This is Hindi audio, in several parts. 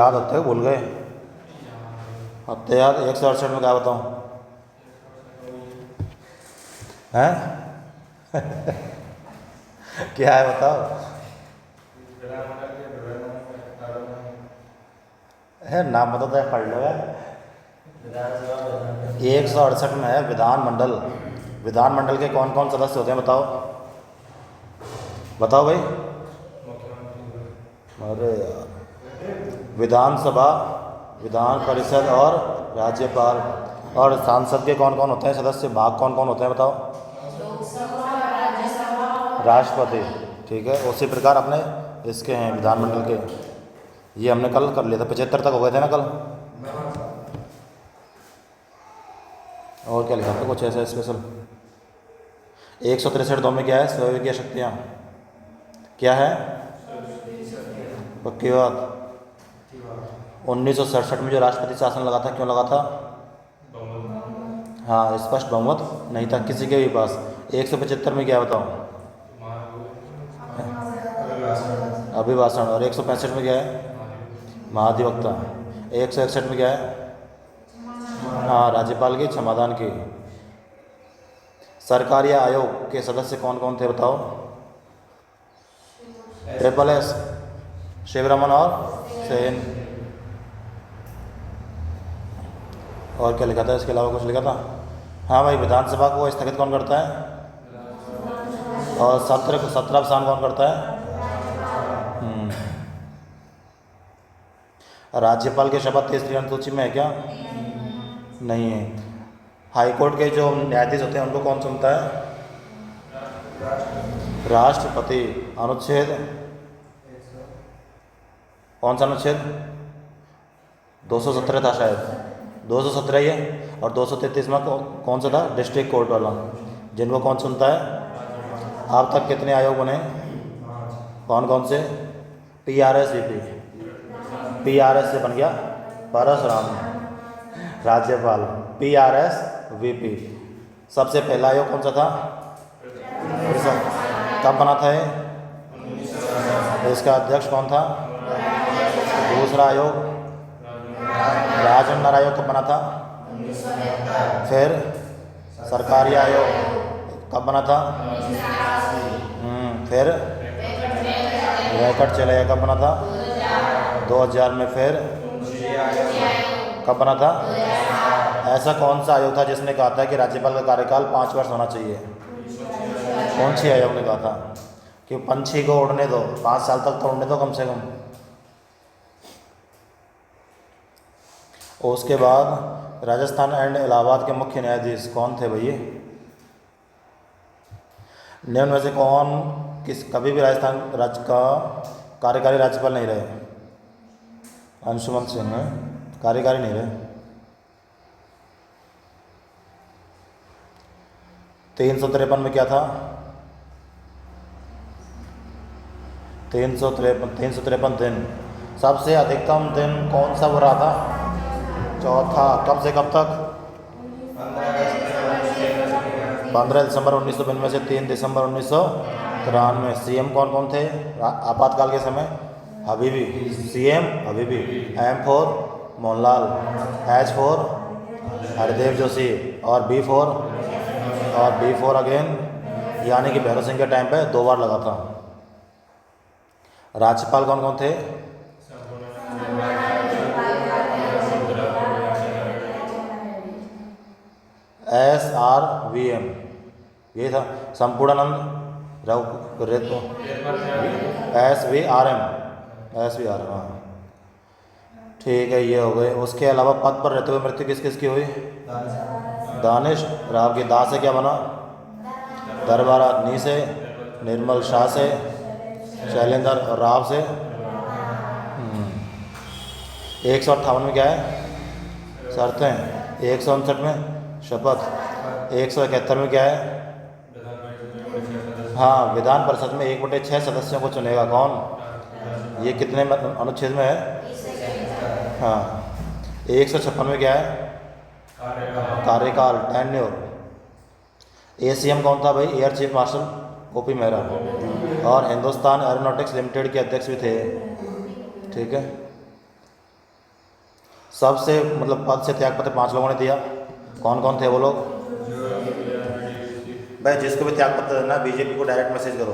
याद होते हैं, भूल गए? हफ्ते याद 168 में क्या बताऊँ? हैं? क्या है बताओ? है नाम बताओ तो पढ़ लो यार। 168 में है विधानमंडल। विधानमंडल के कौन कौन सदस्य होते हैं बताओ? बताओ भाई। अरे यार, विधानसभा, विधान परिषद और राज्यपाल। और सांसद के कौन कौन होते हैं सदस्य? भाग कौन कौन होते हैं बताओ? राष्ट्रपति। ठीक है, उसी प्रकार अपने इसके हैं विधानमंडल के। ये हमने कल कर लिया था, 75 तक हो गए थे ना कल। और क्या लिखा था कुछ ऐसा स्पेशल? 163 दो में क्या है? स्वर्गीय शक्तियाँ क्या है? पक्की बात। 1967 में जो राष्ट्रपति शासन लगा था, क्यों लगा था? हाँ, स्पष्ट बहुमत नहीं था किसी के भी पास। 175 में क्या है बताओ? अभिभाषण। और 165 में क्या है? महाधिवक्ता। 161 में क्या है? हाँ, राज्यपाल की क्षमादान की। सरकारी आयोग के सदस्य कौन कौन थे बताओ? ट्रिपल एस, शिवरमन और सेन। और क्या लिखा था? इसके अलावा कुछ लिखा था? हाँ भाई, विधानसभा को स्थगित कौन करता है? और सत्र को सत्रावसान कौन करता है? राज्यपाल की शपथ तीसरी अनुसूची में है क्या? नहीं है। हाईकोर्ट के जो न्यायाधीश होते हैं उनको कौन चुनता है? राष्ट्रपति। अनुच्छेद कौन सा अनुच्छेद? 217 था शायद, 217 ही है। और 233 में कौन सा था? डिस्ट्रिक्ट कोर्ट वाला। जिनको कौन चुनता है? अब तक कितने आयोग बने? कौन कौन से? PRS VP। PRS से बन गया परशुराम राज्यपाल। PRS VP। सबसे पहला आयोग कौन सा था? कब बना था ये? इसका अध्यक्ष कौन था? दूसरा आयोग राजमन्ना आयोग कब बना था? फिर सरकारी आयोग कब बना था? फिर वेंकट चलैया कब बना था? 2000 में। फिर कब बना था? ऐसा कौन सा आयोग था जिसने कहा था कि राज्यपाल का कार्यकाल 5 वर्ष होना चाहिए? कौन सी आयोग ने कहा था कि पंछी को उड़ने दो, 5 साल तक तो उड़ने दो कम से कम? उसके बाद राजस्थान एंड इलाहाबाद के मुख्य न्यायाधीश कौन थे भैया? निम्न में से कौन कभी भी राजस्थान राज्य का कार्यकारी राज्यपाल नहीं रहे? अंशुमन सिंह कार्यकारी नहीं रहे। 353 में क्या था? 353 दिन। सबसे अधिकतम दिन कौन सा हो रहा था? चौथा। कब से कब तक? 15 दिसंबर 1992 से 3 दिसंबर 1993। CM कौन कौन थे आपातकाल के समय? Habibi. CM Habibi. M for Mohanlal, H for Hardev Joshi, और B फॉर अगेन, यानी कि भैरव सिंह के टाइम पे 2 बार लगा था। राज्यपाल कौन कौन थे? SRVM, ये था। संपूर्णानंद SVRM। हाँ ठीक है, ये हो गए। उसके अलावा पद पर रहते हुए मृत्यु किस किस की हुई? दानिश राव की। दा से क्या बना? दरबारा। नी से निर्मल शाह से शैलेंद्र, और राव से 158 में क्या है? शर्तें। 159 में शपथ। 171 में क्या है? हाँ, विधान परिषद में 1/6 सदस्यों को चुनेगा कौन? ये कितने अनुच्छेद में है? हाँ। 156 में क्या है? कार्यकाल, टेन्योर। ACM कौन था भाई? Air chief marshal OP Mehra. और हिंदुस्तान एरोनॉटिक्स लिमिटेड के अध्यक्ष भी थे। ठीक है। सबसे मतलब पद से त्यागपत्र 5 लोगों ने दिया। कौन कौन थे वो लोग? भाई जिसको भी त्यागपत्र देना है बीजेपी को डायरेक्ट मैसेज करो।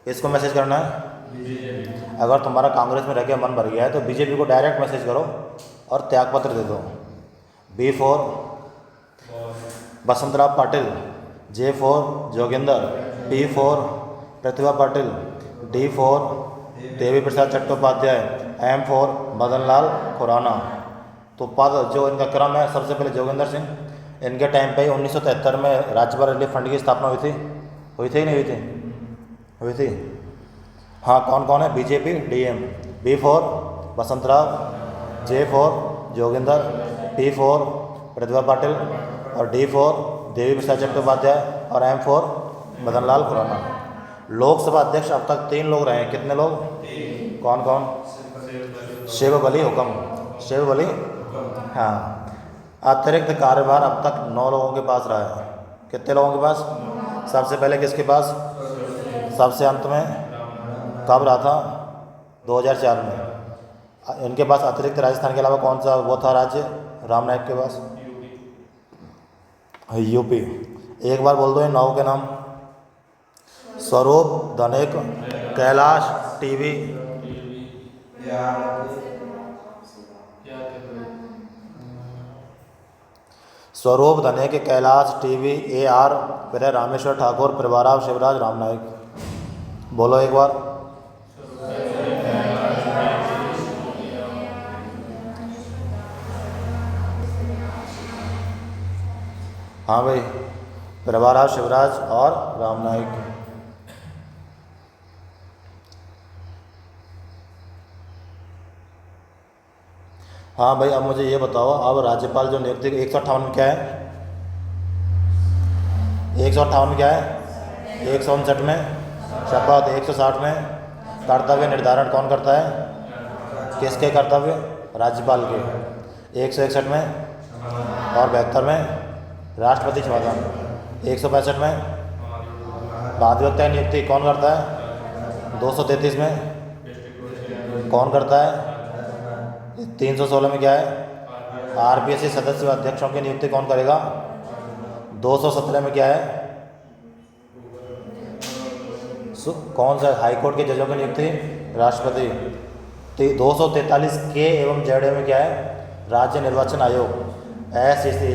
किसको मैसेज करना है? अगर तुम्हारा कांग्रेस में रह के मन भर गया है तो बीजेपी को डायरेक्ट मैसेज करो और त्यागपत्र दे दो। B for Basantrao Patil, J for Joginder, P for Pratibha Patil, D for Devi Prasad Chattopadhyay, M for Madan Lal Khurana. तो पद जो इनका क्रम है, सबसे पहले जोगिंदर सिंह, इनके टाइम पे 1973 में राज्यपाल रिलीफ फंड की स्थापना हुई थी कि नहीं हुई थी? हुई थी। हाँ, कौन कौन है? BJP, DM. B for Basantrao, J for Joginder, P for Pratibha Patil और डी फॉर देवी प्रसाद चट्टोपाध्याय और एम फॉर मदन लाल खुराना। लोकसभा अध्यक्ष अब तक 3 लोग रहे हैं। कितने लोग? कौन कौन? शेब अली हुक्म, शेब अली। हाँ। अतिरिक्त कार्यभार अब तक 9 लोगों के पास रहा है। कितने लोगों के पास? सबसे पहले किसके पास? सबसे अंत में कब रहा था? 2004 में। इनके पास अतिरिक्त राजस्थान के अलावा कौन सा वो था राज्य राम नाईक के पास? यूपी। एक बार बोल दो इन 9 के नाम। स्वरूप धनिक, कैलाश टीवी, स्वरूप धनिक, कैलाश टीवी, AR, फिर रामेश्वर ठाकुर, प्रभाराव शिवराज, राम नाईक। बोलो एक बार। हाँ भाई, प्रभाराव शिवराज और राम नाईक। हाँ भाई, अब मुझे ये बताओ, अब राज्यपाल जो नियुक्ति 158 में क्या है? 158 में क्या है? 159 में शपथ, 160 में कर्तव्य निर्धारण कौन करता है? किसके कर्तव्य? राज्यपाल के। 161 में और 72 में राष्ट्रपति क्षमता। 165 में महाधिवक्ता की नियुक्ति कौन करता है? 233 में कौन करता है? 316 में क्या है? RPSC सदस्य व अध्यक्षों की नियुक्ति कौन करेगा? 217 में क्या है? कौन सा हाईकोर्ट के जजों की नियुक्ति? राष्ट्रपति। 243 के एवं जेड में क्या है? राज्य निर्वाचन आयोग,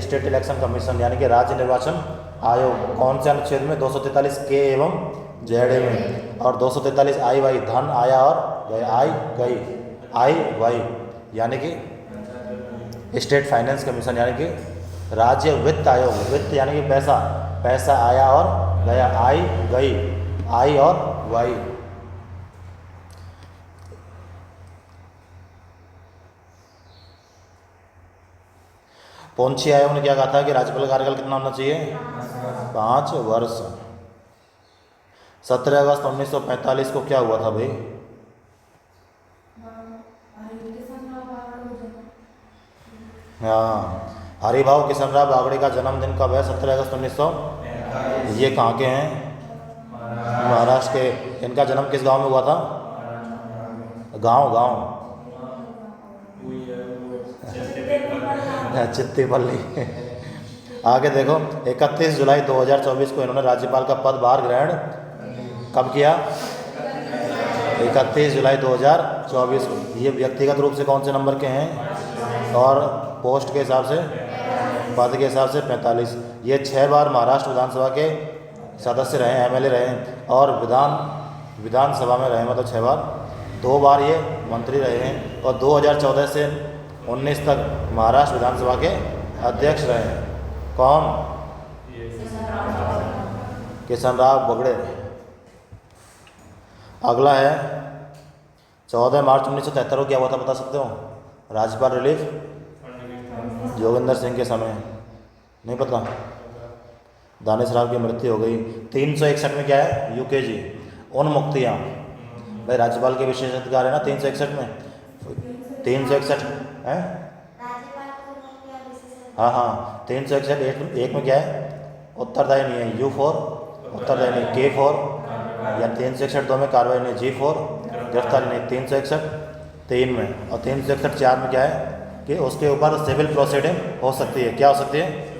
स्टेट इलेक्शन कमीशन, यानी कि राज्य निर्वाचन आयोग। कौन से अनुच्छेद में? 243 के एवं जेड में। और 243 आई वाई, धन आया और गया, आई गई, आई वाई, यानी कि स्टेट फाइनेंस कमीशन, यानी कि राज्य वित्त आयोग। वित्त यानी कि पैसा, पैसा आया और गया, आई गई, आई और वाई। पौंछी आयोग ने क्या कहा था कि राज्यपाल का कार्यकाल कितना होना चाहिए? 5 वर्ष। 17 अगस्त 1945 को क्या हुआ था भाई? हाँ, हरिभाव किशनराव बागड़े का जन्मदिन कब है? 17 अगस्त 1900। ये कहाँ के हैं? महाराष्ट्र के। इनका जन्म किस गांव में हुआ था? गांव चित्तीपल्ली। आगे देखो, 31 जुलाई 2024 को इन्होंने राज्यपाल का पदभार ग्रहण कब किया? 31 जुलाई 2024 को। ये व्यक्तिगत रूप से कौन से नंबर के हैं? और पोस्ट के हिसाब से, पद के हिसाब से 45। ये 6 बार महाराष्ट्र विधानसभा के सदस्य रहे, MLA रहे, और विधानसभा में रहे, मतलब 6 बार। 2 बार ये मंत्री रहे हैं, और 2014 से 19 तक महाराष्ट्र विधानसभा के अध्यक्ष रहे हैं। कौन? किशनराव बागड़े। अगला है 14 मार्च 1973 को क्या हुआ था, बता सकते हो? राज्यपाल रिलीफ जोगिंदर सिंह के समय। नहीं पता? दानिश राव की मृत्यु हो गई। 361 में क्या है? UKG उन्मुक्तियाँ। भाई राज्यपाल के विशेष अधिकार है ना 361 में। 361 है? हाँ, 361 एक में क्या है? उत्तरदायी नहीं है। U फॉर उत्तरदायी नहीं, K फॉर या 361 2 में कार्रवाई नहीं, G फॉर गिरफ्तारी नहीं। 361 3 में, और 361 4 में क्या है? कि उसके ऊपर सिविल प्रोसीडिंग हो सकती है। क्या हो सकती है?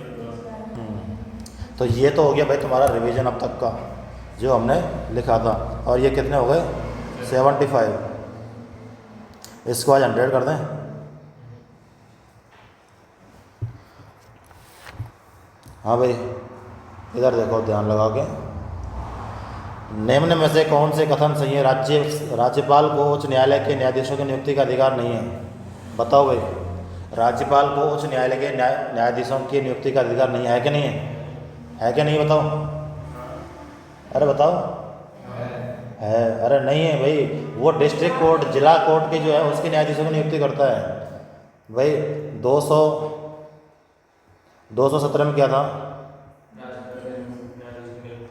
तो ये तो हो गया भाई तुम्हारा रिवीजन अब तक का जो हमने लिखा था। और ये कितने हो गए? 75। इसको आज 100 कर दें। हाँ भाई, इधर देखो ध्यान लगा के। निम्न में से कौन से कथन सही है? राज्यपाल को उच्च न्यायालय के न्यायाधीशों की नियुक्ति का अधिकार नहीं है। बताओ भाई, राज्यपाल को उच्च न्यायालय के न्यायाधीशों की नियुक्ति का अधिकार नहीं है कि नहीं है? है कि नहीं? बताओ, अरे बताओ। है? अरे नहीं है भाई, वो डिस्ट्रिक्ट कोर्ट, जिला कोर्ट के जो है उसके न्यायाधीशों की नियुक्ति करता है भाई। 217 में क्या था?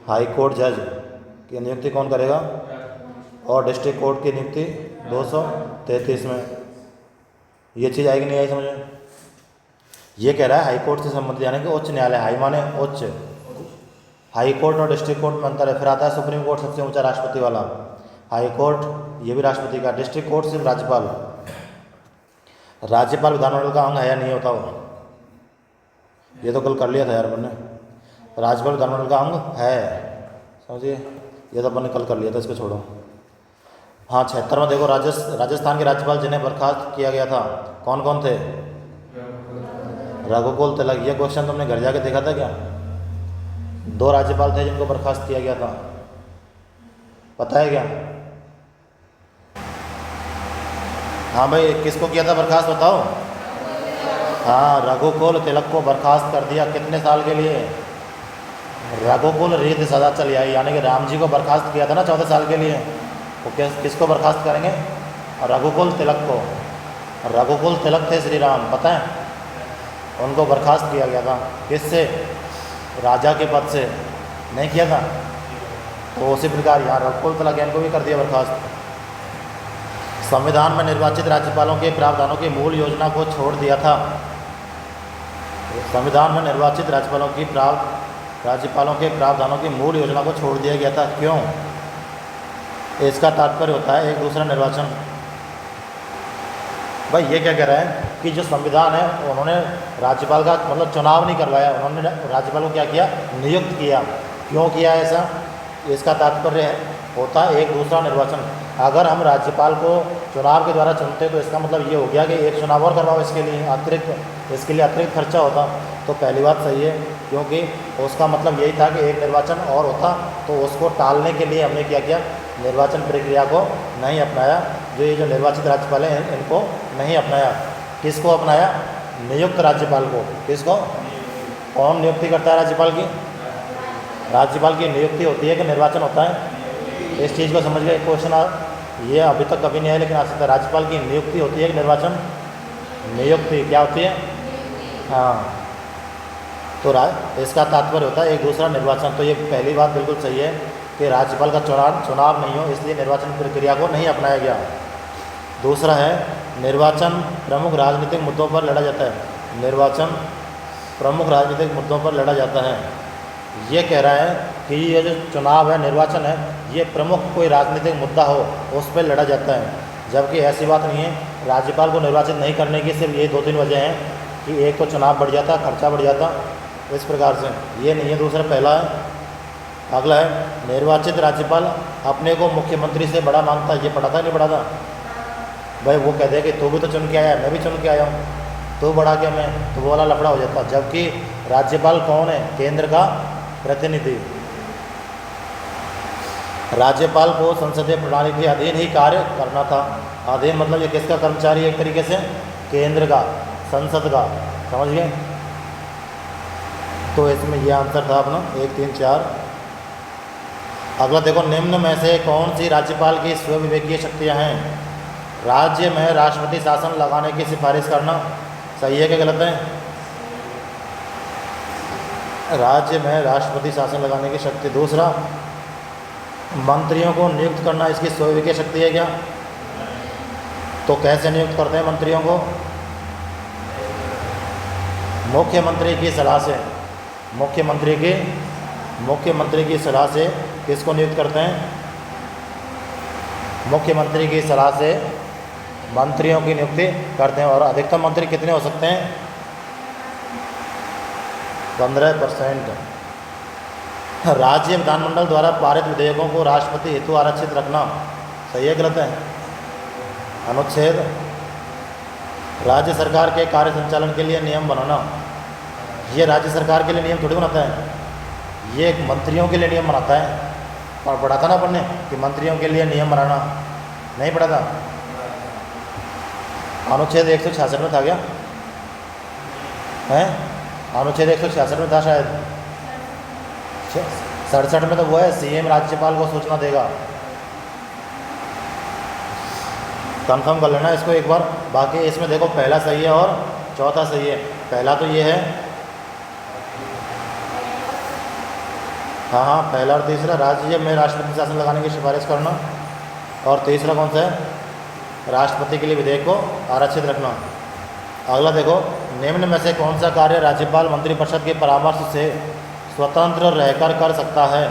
हाई कोर्ट जज की नियुक्ति कौन करेगा? और डिस्ट्रिक्ट कोर्ट की नियुक्ति 233 में। ये चीज़ आएगी नहीं आई समझ में? ये कह रहा है हाई कोर्ट से संबंधित, यानी कि उच्च न्यायालय। हाई माने उच्च, हाई कोर्ट और डिस्ट्रिक्ट कोर्ट में अंतर है। फिर आता है सुप्रीम कोर्ट, सबसे ऊंचा राष्ट्रपति वाला। हाई कोर्ट ये भी राष्ट्रपति का, डिस्ट्रिक्ट कोर्ट सिर्फ राज्यपाल। राज्यपाल विधानमंडल का अंग है या नहीं होता वो? ये तो कल कर लिया था यार मैंने। राज्यपाल विधानमंडल का अंग है, समझिए। ये तो अपन ने कल कर लिया था, इसको छोड़ो। हाँ, 76 में देखो, राजस्थान के राज्यपाल जिन्हें बर्खास्त किया गया था कौन कौन थे? रघुकुल तिलक। ये क्वेश्चन तुमने घर जाके देखा था क्या? 2 राज्यपाल थे जिनको बर्खास्त किया गया था, पता है क्या? हाँ भाई, किसको किया था बर्खास्त बताओ? हाँ, रघुकुल तिलक को बर्खास्त कर दिया। कितने साल के लिए? रघुकुल रीत सदा चली आई, यानी कि राम जी को बर्खास्त किया था ना 14 साल के लिए। वो किसको बर्खास्त करेंगे? रघुकुल तिलक को। रघुकुल तिलक थे श्री राम, पता है? उनको बर्खास्त किया गया था। किससे? राजा के पद से। नहीं किया था? तो उसी प्रकार यहाँ रघुकुल तिलक इनको भी कर दिया बर्खास्त। संविधान में निर्वाचित राज्यपालों के प्रावधानों की मूल योजना को छोड़ दिया था। संविधान में निर्वाचित राज्यपालों के प्रावधानों की मूल योजना को छोड़ दिया गया था। क्यों? इसका तात्पर्य होता है एक दूसरा निर्वाचन। भाई ये क्या कह रहा है कि जो संविधान है उन्होंने राज्यपाल का मतलब चुनाव नहीं करवाया, उन्होंने राज्यपाल को क्या किया? नियुक्त किया। क्यों किया ऐसा? इसका तात्पर्य होता है एक दूसरा निर्वाचन। अगर हम राज्यपाल को चुनाव के द्वारा चुनते तो इसका मतलब ये हो गया कि एक चुनाव और करवाओ, इसके लिए अतिरिक्त खर्चा होता। तो पहली बात सही है, क्योंकि उसका मतलब यही था कि एक निर्वाचन और होता, तो उसको टालने के लिए हमने क्या किया? निर्वाचन प्रक्रिया को नहीं अपनाया। जो ये जो निर्वाचित राज्यपाल हैं इनको नहीं अपनाया। किसको अपनाया? नियुक्त राज्यपाल को। किसको? कौन नियुक्ति करता है राज्यपाल की? राज्यपाल की नियुक्ति होती है कि निर्वाचन होता है? इस चीज़ को समझ गए? क्वेश्चन ये अभी तक कभी नहीं आया लेकिन आ सकता है। राज्यपाल की नियुक्ति होती है कि निर्वाचन? नियुक्ति। क्या होती है? हाँ, तो इसका तात्पर्य होता है एक दूसरा निर्वाचन। तो ये पहली बात बिल्कुल सही है कि राज्यपाल का चुनाव नहीं हो, इसलिए निर्वाचन प्रक्रिया को नहीं अपनाया गया। दूसरा है, निर्वाचन प्रमुख राजनीतिक मुद्दों पर लड़ा जाता है। निर्वाचन प्रमुख राजनीतिक मुद्दों पर लड़ा जाता है। ये कह रहा है कि ये जो चुनाव है, निर्वाचन है, ये प्रमुख कोई राजनीतिक मुद्दा हो उस पर लड़ा जाता है। जबकि ऐसी बात नहीं है। राज्यपाल को निर्वाचित नहीं करने की सिर्फ ये 2-3 वजह हैं कि एक तो चुनाव बढ़ जाता, खर्चा बढ़ जाता, इस प्रकार से। ये नहीं है। दूसरा पहला है। अगला है, निर्वाचित राज्यपाल अपने को मुख्यमंत्री से बड़ा मानता है। ये पढ़ा था नहीं पढ़ा था? भाई वो कहते हैं कि तू भी तो चुन के आया, मैं भी चुन के आया हूँ, तू बड़ा क्या मैं, तो वो वाला लफड़ा हो जाता। जबकि राज्यपाल कौन है? केंद्र का प्रतिनिधि। राज्यपाल को संसदीय प्रणाली के अधीन ही कार्य करना था। अधीन मतलब ये किसका कर्मचारी? एक तरीके से केंद्र का, संसद का। समझ गए? तो इसमें ये आंसर था अपना 1, 3, 4। अगला देखो, निम्न में से कौन सी राज्यपाल की स्वविवेकीय शक्तियाँ हैं? राज्य में राष्ट्रपति शासन लगाने की सिफारिश करना। सही है कि गलत है? राज्य में राष्ट्रपति शासन लगाने की शक्ति। दूसरा, मंत्रियों को नियुक्त करना इसकी स्वविवेकीय शक्ति है क्या? तो कैसे नियुक्त करते हैं मंत्रियों को? मुख्यमंत्री की सलाह से। मुख्यमंत्री की सलाह से किसको नियुक्त करते हैं? मुख्यमंत्री की सलाह से मंत्रियों की नियुक्ति करते हैं। और अधिकतम मंत्री कितने हो सकते हैं? 15%। राज्य विधानमंडल द्वारा पारित विधेयकों को राष्ट्रपति हेतु आरक्षित रखना सही है गलत है? अनुच्छेद राज्य सरकार के कार्य संचालन के लिए नियम बनाना, ये राज्य सरकार के लिए नियम थोड़ी बनाता है, ये मंत्रियों के लिए नियम बनाता है। और पढ़ा था ना अपन ने कि मंत्रियों के लिए नियम बनाना, नहीं पढ़ा था? अनुच्छेद 166 में था क्या है? अनुच्छेद 166 में था शायद, 67 में तो वो है सीएम राज्यपाल को सूचना देगा। कंफर्म कर लेना इसको एक बार। बाकी इसमें देखो पहला सही है और चौथा सही है। पहला तो ये है, हाँ पहला और तीसरा राज्य में राष्ट्रपति शासन लगाने की सिफारिश करना, और तीसरा कौन सा है? राष्ट्रपति के लिए विधेयक को आरक्षित रखना। अगला देखो, निम्न में से कौन सा कार्य राज्यपाल मंत्रिपरिषद के परामर्श से स्वतंत्र रहकर कर सकता है?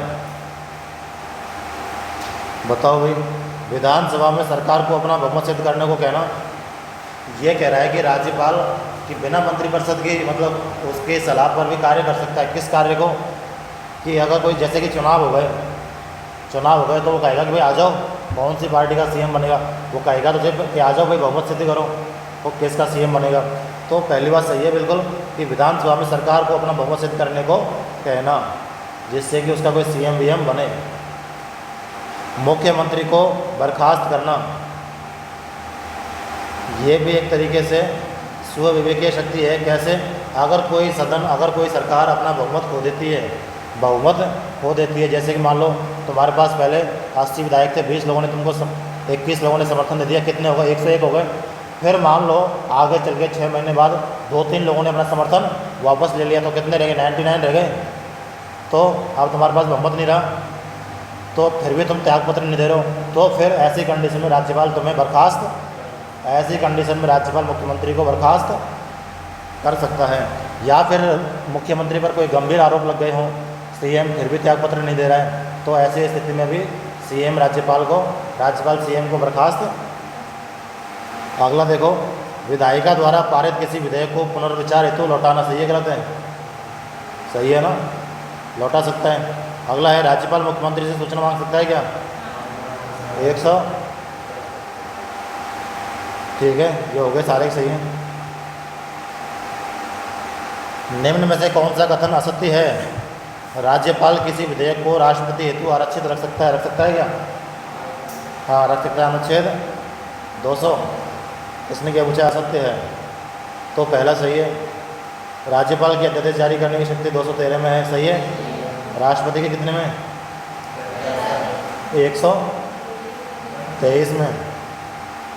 बताओ भाई। विधानसभा में सरकार को अपना बहुमत सिद्ध करने को कहना, ये कह रहा है कि राज्यपाल कि बिना मंत्रिपरिषद की मतलब उसके सलाह पर भी कार्य कर सकता है। किस कार्य को? कि अगर कोई जैसे कि चुनाव हो गए तो वो कहेगा कि भाई आ जाओ, कौन सी पार्टी का सीएम बनेगा, वो कहेगा तो कि आ जाओ भाई बहुमत सिद्ध करो, वो किसका सीएम बनेगा। तो पहली बात सही है बिल्कुल कि विधानसभा में सरकार को अपना बहुमत सिद्ध करने को कहना, जिससे कि उसका कोई सीएम वीएम बने। मुख्यमंत्री को बर्खास्त करना, ये भी एक तरीके से स्वविवेकीय शक्ति है। कैसे? अगर कोई सरकार अपना बहुमत खो देती है, जैसे कि मान लो तुम्हारे पास पहले 80 विधायक थे, 20 लोगों ने तुमको 21 लोगों ने समर्थन दे दिया, कितने हो गए? 101 हो गए। फिर मान लो आगे चल के 6 महीने बाद 2-3 लोगों ने अपना समर्थन वापस ले लिया, तो कितने रह गए? 99 रह गए। तो अब तुम्हारे पास बहुमत नहीं रहा, तो फिर भी तुम त्यागपत्र नहीं दे रहे हो, तो फिर ऐसी कंडीशन में राज्यपाल मुख्यमंत्री को बर्खास्त कर सकता है। या फिर मुख्यमंत्री पर कोई गंभीर आरोप लग गए हों, सीएम फिर भी त्यागपत्र नहीं दे रहा है, तो ऐसी स्थिति में भी राज्यपाल सीएम को बर्खास्त। अगला देखो, विधायिका द्वारा पारित किसी विधेयक को पुनर्विचार हेतु लौटाना सही है गलत है? सही है ना, लौटा सकता है। अगला है, राज्यपाल मुख्यमंत्री से सूचना मांग सकता है क्या? 100। ठीक है, ये हो गए सारे सही हैं। निम्न में से कौन सा कथन असत्य है? राज्यपाल किसी विधेयक को राष्ट्रपति हेतु आरक्षित रख सकता है क्या? हाँ रख सकता है। अनुच्छेद 200, इसने क्या पूछा? असत्य है, तो पहला सही है। राज्यपाल की अध्यादेश जारी करने की शक्ति 213 में है, सही है। राष्ट्रपति के कितने में? 123 में।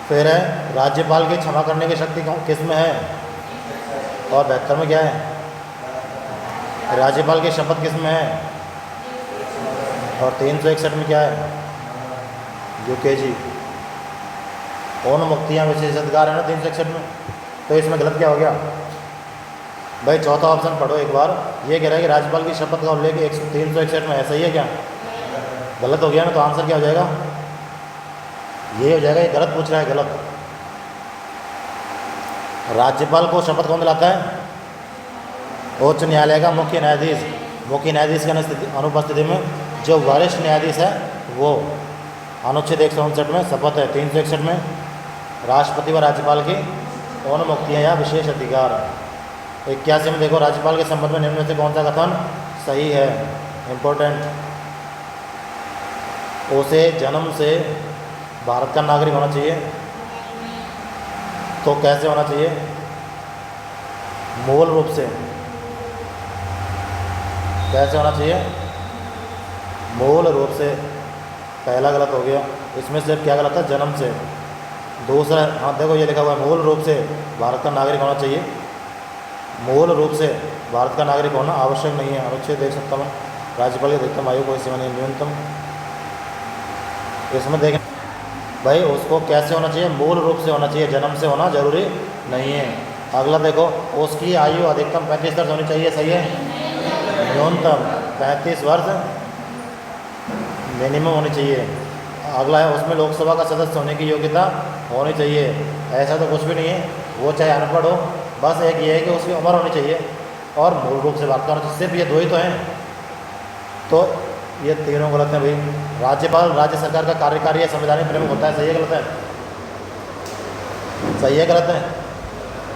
फिर है, राज्यपाल की क्षमा करने की शक्ति किस में है? और 72 में क्या है? राज्यपाल की शपथ किस में है? और 361 में क्या है? यूकेजी। कौन मुक्तियाँ विशेषाधिकार है ना 361 में, तो इसमें गलत क्या हो गया भाई? चौथा ऑप्शन पढ़ो एक बार। ये कह रहा है कि राज्यपाल की शपथ का उल्लेख 361 में है, सही है क्या? गलत हो गया ना, तो आंसर क्या हो जाएगा? ये हो जाएगा, ये गलत पूछ रहा है, गलत। राज्यपाल को शपथ कौन दिलाता है? उच्च न्यायालय का मुख्य न्यायाधीश। मुख्य न्यायाधीश की अनुपस्थिति में जो वरिष्ठ न्यायाधीश है वो। अनुच्छेद 159 में शपथ है। 361 में राष्ट्रपति व राज्यपाल की कौन मुक्तियाँ या विशेष अधिकार। 81 में देखो, राज्यपाल के संबंध में निम्न में से कौन सा कथन सही है? इम्पोर्टेंट, उसे जन्म से भारत का नागरिक होना चाहिए। तो कैसे होना चाहिए? मूल रूप से। कैसे होना चाहिए? मूल रूप से। पहला गलत हो गया, इसमें से क्या गलत है? जन्म से। दूसरा, हाँ देखो ये लिखा हुआ है, मूल रूप से भारत का नागरिक होना चाहिए। मूल रूप से भारत का नागरिक होना आवश्यक नहीं है। अनुच्छेद 157, राज्यपाल की अधिकतम आयु कोई सीमा नहीं, न्यूनतम। इसमें देखें भाई, उसको कैसे होना चाहिए? मूल रूप से होना चाहिए, जन्म से होना जरूरी नहीं है। अगला देखो, उसकी आयु अधिकतम 35 वर्ष होनी चाहिए, सही है। न्यूनतम 35 वर्ष मिनिमम होनी चाहिए। अगला है, उसमें लोकसभा का सदस्य होने की योग्यता होनी चाहिए। ऐसा तो कुछ भी नहीं है, वो चाहे अनपढ़ हो, बस एक ये है कि उसकी उम्र होनी चाहिए और मूल रूप से बात करना चाहिए। सिर्फ ये दो ही तो हैं, तो ये तीनों गलत हैं भाई। राज्यपाल राज्य सरकार का कार्यकारी या संवैधानिक प्रमुख होता है, सही है गलत है? सही है गलत है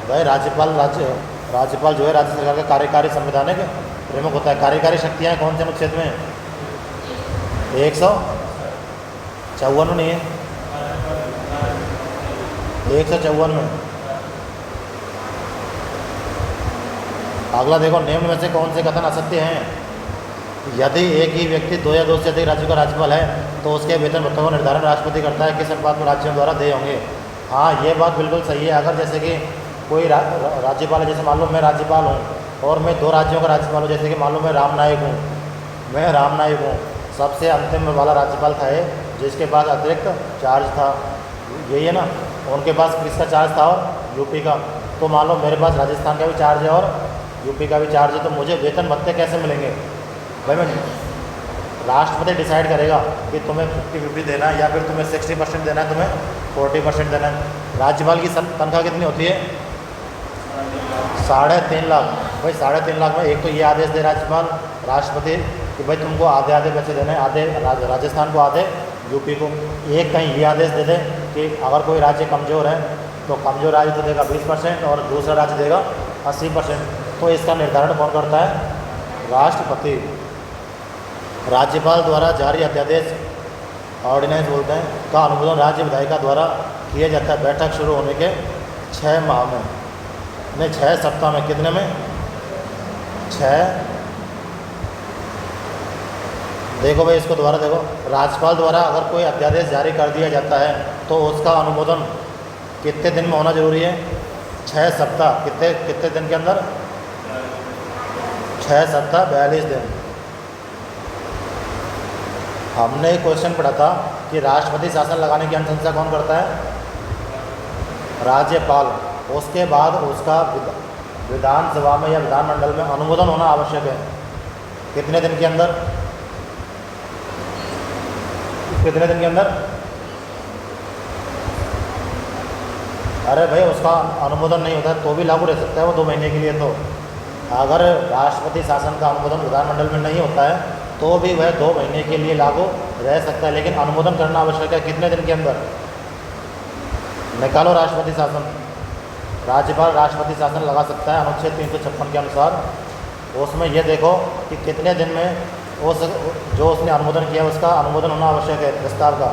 भाई? राज्यपाल जो है राज्य सरकार का कार्यकारी संवैधानिक प्रमुख होता है। कार्यकारी शक्तियाँ कौन से अनुच्छेद में? 154 नहीं है, 154 में। अगला देखो, निम्न में से कौन से कथन असत्य हैं? यदि एक ही व्यक्ति 2 या 2 से अधिक राज्यों का राज्यपाल है तो उसके वेतन भत्तों का निर्धारण राष्ट्रपति करता है। किस अनुपात में राज्यों द्वारा देय होंगे? हाँ, ये बात बिल्कुल सही है। अगर जैसे कि कोई राज्यपाल है, जैसे मान लो मैं राज्यपाल हूँ और मैं 2 राज्यों का राज्यपाल हूँ, जैसे कि मान लो मैं राम नाईक हूँ, सबसे अंतिम वाला राज्यपाल था ये, जिसके पास अतिरिक्त चार्ज था, यही है ना, उनके पास किसका चार्ज था? और यूपी का। तो मान लो मेरे पास राजस्थान का भी चार्ज है और यूपी का भी चार्ज है, तो मुझे वेतन भत्ते कैसे मिलेंगे भाई? मैं राष्ट्रपति डिसाइड करेगा कि तुम्हें 50-50 देना है या फिर तुम्हें 60% देना है, तुम्हें 40% देना है। राज्यपाल की तनख्वाह कितनी होती है? 3.5 लाख। भाई 3.5 लाख में एक तो ये आदेश दे राज्यपाल राष्ट्रपति कि भाई तुमको आधे आधे पैसे देने, आधे राजस्थान को, आधे यूपी को। एक कहीं ये आदेश दे दे कि अगर कोई राज्य कमज़ोर है तो कमज़ोर राज्य तो देगा 20% और दूसरा राज्य देगा 80%। तो इसका निर्धारण कौन करता है? राष्ट्रपति। राज्यपाल द्वारा जारी अध्यादेश, ऑर्डिनेंस बोलते हैं, का अनुमोदन राज्य विधायिका द्वारा किया जाता है बैठक शुरू होने के 6 माह में, नहीं 6 सप्ताह में। कितने में? 6। देखो भाई, इसको दोबारा देखो। राज्यपाल द्वारा अगर कोई अध्यादेश जारी कर दिया जाता है तो उसका अनुमोदन कितने दिन में होना जरूरी है? 6 सप्ताह। कितने दिन के अंदर? 6 सप्ताह 42 दिन। हमने एक क्वेश्चन पढ़ा था कि राष्ट्रपति शासन लगाने की अनुशंसा कौन करता है? राज्यपाल। उसके बाद उसका विधानसभा में या विधानमंडल में अनुमोदन होना आवश्यक है। कितने दिन के अंदर? कितने दिन के अंदर? अरे भाई, उसका अनुमोदन नहीं होता तो भी लागू रह सकता है वो 2 महीने के लिए। तो अगर राष्ट्रपति शासन का अनुमोदन विधानमंडल में नहीं होता है तो भी वह 2 महीने के लिए लागू रह सकता है, लेकिन अनुमोदन करना आवश्यक है। कितने दिन के अंदर? निकालो राष्ट्रपति शासन। राज्यपाल राष्ट्रपति शासन लगा सकता है अनुच्छेद 356 के अनुसार। उसमें यह देखो कि कितने दिन में उस जो उसने अनुमोदन किया उसका अनुमोदन होना आवश्यक है, प्रस्ताव का।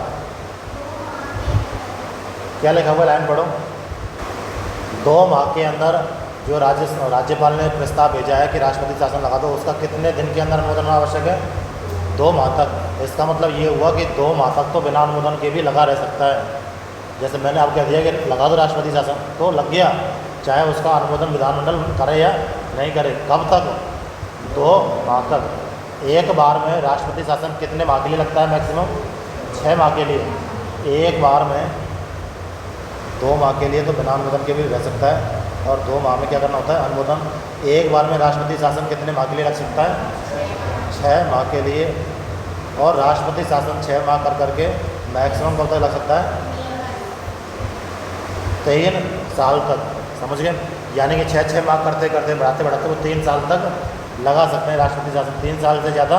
क्या लिखा हुआ? लाइन पढ़ो। 2 माह के अंदर जो राज्यपाल ने प्रस्ताव भेजा है कि राष्ट्रपति शासन लगा दो, उसका कितने दिन के अंदर अनुमोदन होना आवश्यक है? 2 माह तक। इसका मतलब ये हुआ कि 2 माह तक तो बिना अनुमोदन के भी लगा रह सकता है। जैसे मैंने आपको कह दिया कि लगा दो राष्ट्रपति शासन, तो लग गया, चाहे उसका अनुमोदन विधानमंडल करे या नहीं करे। कब तक? 2 माह तक। एक बार में राष्ट्रपति शासन कितने माह के लिए लगता है? मैक्सिमम 6 माह के लिए। एक बार में 2 माह के लिए तो बिना अनुमोदन के भी रह सकता है, और 2 माह में क्या करना होता है? अनुमोदन। एक बार में राष्ट्रपति शासन कितने माह के लिए लग सकता है? 6 माह के लिए। और राष्ट्रपति शासन 6 माह कर करके मैक्सिमम कब तक लग सकता है? 3 साल तक। समझ गए? यानी कि 6 माह करते करते बढ़ाते बढ़ाते वो 3 साल तक लगा सकते हैं राष्ट्रपति शासन, 3 साल से ज़्यादा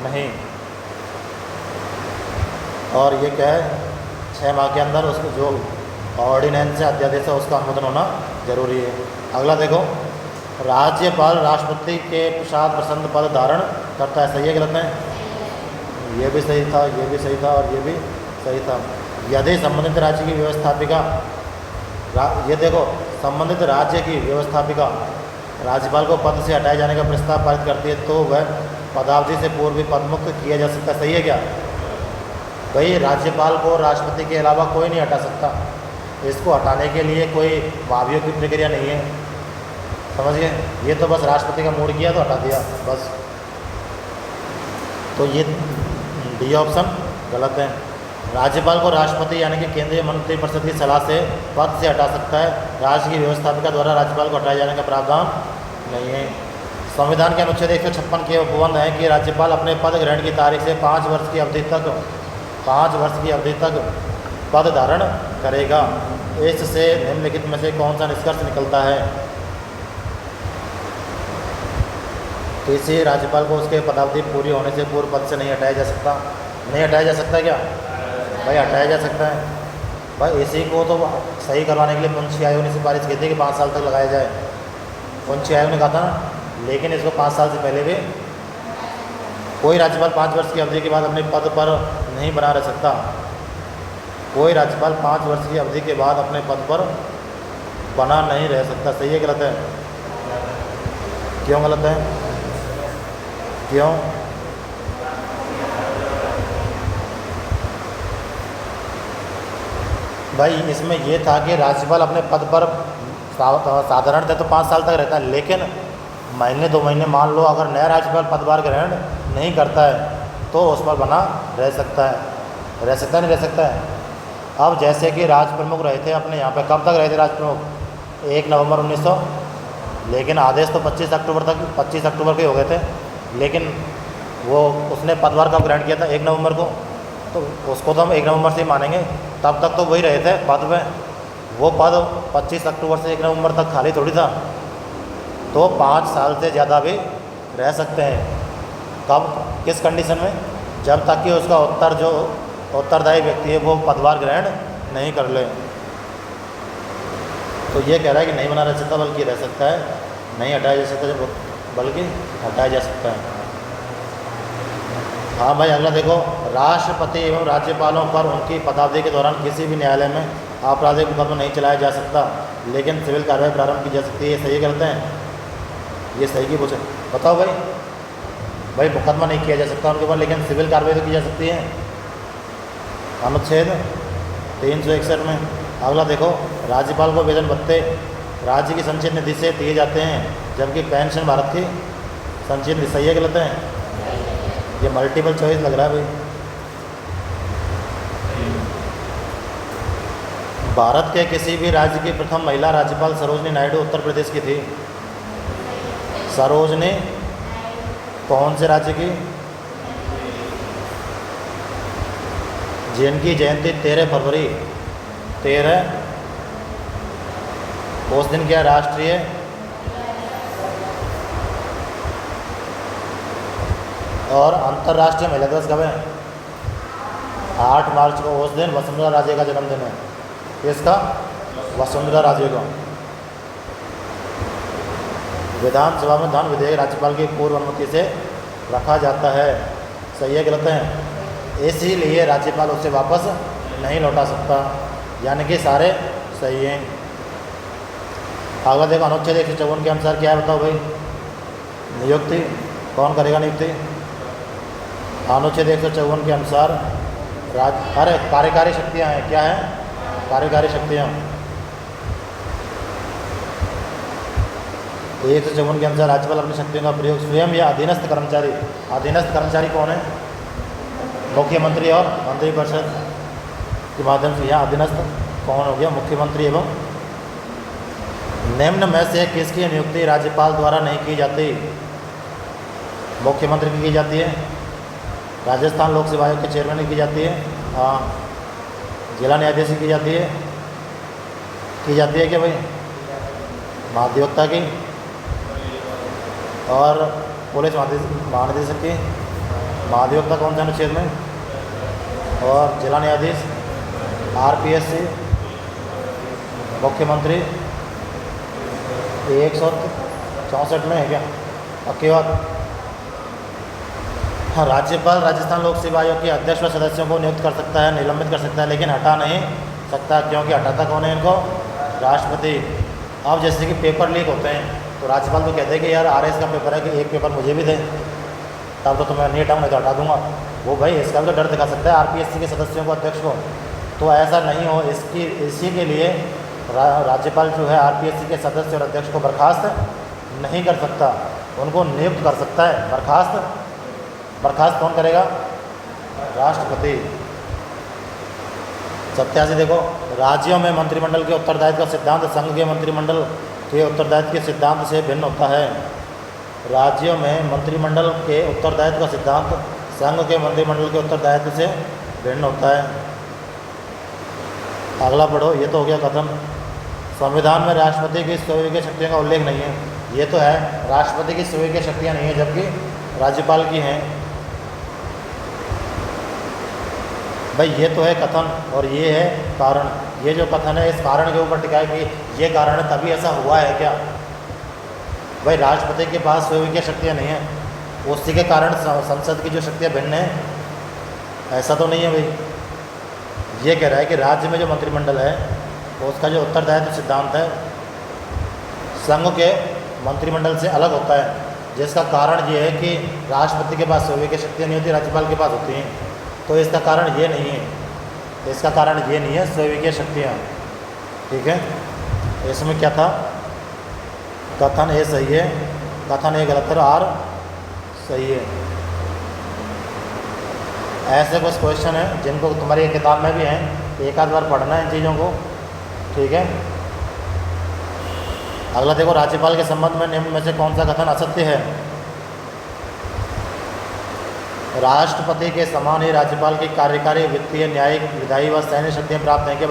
नहीं। और ये क्या है? 6 माह के अंदर उसको जो ऑर्डिनेंस है, अध्यादेश है, उसका अनुमोदन होना जरूरी है। अगला देखो, राज्यपाल राष्ट्रपति के पश्चात प्रसन्न पद धारण करता है। सही है गलत है? ये भी सही था, ये भी सही था और ये भी सही था। यदि संबंधित राज्य की व्यवस्थापिका, ये देखो, संबंधित राज्य की व्यवस्थापिका राज्यपाल को पद से हटाए जाने का प्रस्ताव पारित करती है तो वह पदावधि से पूर्व भी पदमुक्त किया जा सकता है। सही है क्या भाई? राज्यपाल को राष्ट्रपति के अलावा कोई नहीं हटा सकता। इसको हटाने के लिए कोई महाभियोग की प्रक्रिया नहीं है। समझ गए? ये तो बस राष्ट्रपति का मूड किया तो हटा दिया बस। तो ये डी ऑप्शन गलत है। राज्यपाल को राष्ट्रपति यानी कि केंद्रीय मंत्रिपरिषद की सलाह से पद से हटा सकता है। राज्य की व्यवस्थापिका द्वारा राज्यपाल को हटाए जाने का प्रावधान नहीं है। संविधान के अनुच्छेद 156 के उपबंध है कि राज्यपाल अपने पद ग्रहण की तारीख से 5 वर्ष की अवधि तक पद धारण करेगा। इससे निम्नलिखित में से कौन सा निष्कर्ष निकलता है? किसी राज्यपाल को उसके पदावधि पूरी होने से पूर्व पद से नहीं हटाया जा सकता। नहीं हटाया जा सकता क्या भाई? हटाया जा सकता है भाई। इसी को तो सही करवाने के लिए पुंछ आयोग ने सिफारिश की थी कि 5 साल तक लगाया जाए। पुंछ आयोग ने कहा था ना, लेकिन इसको 5 साल से पहले भी कोई राज्यपाल 5 वर्ष की अवधि के बाद अपने पद पर नहीं बना रह सकता। कोई राज्यपाल 5 वर्ष की अवधि के बाद अपने पद पर बना नहीं रह सकता। सही है गलत है? क्यों गलत है? क्यों? भाई इसमें ये था कि राज्यपाल अपने पद पर साधारणतः तो 5 साल तक रहता है, लेकिन महीने 2 महीने मान लो अगर नया राज्यपाल पदभार ग्रहण नहीं करता है तो उस पर बना रह सकता है। रह सकता है नहीं रह सकता है? अब जैसे कि राज प्रमुख रहे थे अपने यहाँ पे, कब तक रहे थे राज प्रमुख? 1 नवंबर 1900, लेकिन आदेश तो 25 अक्टूबर के हो गए थे, लेकिन वो उसने पदभार कब ग्रहण किया था? 1 नवंबर को। तो उसको तो हम 1 नवंबर से ही मानेंगे, तब तक तो वही रहे थे पद में। वो पद 25 अक्टूबर से 1 नवंबर तक खाली थोड़ी था, तो 5 साल से ज़्यादा भी रह सकते हैं। कब, किस कंडीशन में? जब तक कि उसका उत्तरदायी व्यक्ति है वो पदभार ग्रहण नहीं कर ले। तो ये कह रहा है कि नहीं बना रह सकता बल्कि रह सकता है, नहीं हटाया जा सकता बल्कि हटाया जा सकता है। हाँ भाई अगला देखो, राष्ट्रपति एवं राज्यपालों पर उनकी पदावधि के दौरान किसी भी न्यायालय में आपराधिक मुकदमा नहीं चलाया जा सकता, लेकिन सिविल कार्रवाई प्रारंभ की जा सकती है। सही करते हैं? ये सही की पूछे बताओ भाई। भाई मुकदमा नहीं किया जा सकता उनके ऊपर, लेकिन सिविल कार्रवाई तो की जा सकती है, अनुच्छेद 361 में। अगला देखो, राज्यपाल को वेतन भत्ते राज्य की संचित निधि से दिए जाते हैं, जबकि पेंशन भारत की संचित निधि। सही है गलत है? ये मल्टीपल चॉइस लग रहा है भाई। भारत के किसी भी राज्य की प्रथम महिला राज्यपाल सरोजनी नायडू उत्तर प्रदेश की थी। सरोजनी कौन से राज्य की? जिनकी जयंती 13 फरवरी 13 उस दिन क्या राष्ट्रीय और अंतर्राष्ट्रीय महिला दिवस कब है? 8 मार्च को। उस दिन वसुंधरा राजे का जन्मदिन है। किसका? वसुंधरा राजे का। विधानसभा में धन विधेयक राज्यपाल की पूर्व अनुमति से रखा जाता है। सही है गलत है? इसीलिए राज्यपाल उसे वापस नहीं लौटा सकता, यानी कि सारे सही हैं। अगला देखो, अनुच्छेद 154 के अनुसार क्या है बताओ भाई? नियुक्ति कौन करेगा? नियुक्ति अनुच्छेद 154 के अनुसार कार्यकारी शक्तियाँ हैं। क्या है? कार्यकारी शक्तियाँ। 154 के अनुसार राज्यपाल अपनी शक्तियों का प्रयोग स्वयं या अधीनस्थ कर्मचारी कौन है? मुख्यमंत्री और मंत्रिपरिषद के माध्यम से। यहाँ अधीनस्थ कौन हो गया? मुख्यमंत्री। एवं निम्न में से किसकी नियुक्ति राज्यपाल द्वारा नहीं की जाती? मुख्यमंत्री की जाती है, राजस्थान लोक सेवा आयोग के चेयरमैन की जाती है, जिला न्यायाधीश की जाती है क्या भाई? महाधिवक्ता की और पुलिस महानिदेशक की। महाधिवक्ता कौन सा अनुच्छेद में? और जिला न्यायाधीश RPSC। मुख्यमंत्री 164 में है क्या? पक्की बात। हाँ, राज्यपाल राजस्थान लोक सेवा आयोग के अध्यक्ष व सदस्यों को नियुक्त कर सकता है, निलंबित कर सकता है, लेकिन हटा नहीं सकता, क्योंकि हटाता कौन है इनको? राष्ट्रपति। अब जैसे कि पेपर लीक होते हैं तो राज्यपाल तो कहते हैं कि यार RS का पेपर है कि एक पेपर मुझे भी दे, तब तो मैं नहीं हटाऊँ, मैं तो हटा दूंगा। वो भाई इसका भी तो डर दिखा सकता है RPSC के सदस्यों को, अध्यक्ष को। तो ऐसा नहीं हो, इसी के लिए राज्यपाल जो है RPSC के सदस्य और अध्यक्ष को बर्खास्त नहीं कर सकता, उनको नियुक्त कर सकता है। बर्खास्त कौन करेगा? राष्ट्रपति। 87 देखो, राज्यों में मंत्रिमंडल के उत्तरदायित्व का सिद्धांत संघ के मंत्रिमंडल के उत्तरदायित्व के सिद्धांत से भिन्न होता है। राज्यों में मंत्रिमंडल के उत्तरदायित्व का सिद्धांत संघ के मंत्रिमंडल के उत्तरदायित्व से भिन्न होता है। अगला पढ़ो, ये तो हो गया कथन। संविधान में राष्ट्रपति की स्वयं शक्तियों का उल्लेख नहीं है। ये तो है, राष्ट्रपति की स्वयं शक्तियाँ नहीं है जबकि राज्यपाल की हैं। भाई ये तो है कथन और ये है कारण। ये जो कथन है इस कारण के ऊपर टिका है कि ये कारण है तभी ऐसा हुआ है क्या। भाई राष्ट्रपति के पास स्वयं शक्तियाँ नहीं हैं, उसी के कारण संसद की जो शक्तियाँ भिन्न हैं, ऐसा तो नहीं है भाई। ये कह रहा है कि राज्य में जो मंत्रिमंडल है उसका जो उत्तरदायित्व सिद्धांत है संघ के मंत्रिमंडल से अलग होता है, जिसका कारण ये है कि राष्ट्रपति के पास स्वयं शक्तियाँ नहीं होती, राज्यपाल के पास होती हैं। तो इसका कारण ये नहीं है, इसका कारण ये नहीं है स्वयं शक्तियाँ। ठीक है, इसमें क्या था, कथन ए सही है, कथन ए गलत है, आर सही है। ऐसे कुछ क्वेश्चन हैं जिनको तुम्हारी किताब में भी हैं, एक आध बार पढ़ना है इन चीज़ों को। ठीक है, अगला देखो, राज्यपाल के संबंध में निम्न में से कौन सा कथन असत्य है। राष्ट्रपति के समान ही राज्यपाल की कार्यकारी, वित्तीय, न्यायिक, विधायी व सैन्य शक्तियाँ प्राप्त हैं क्या।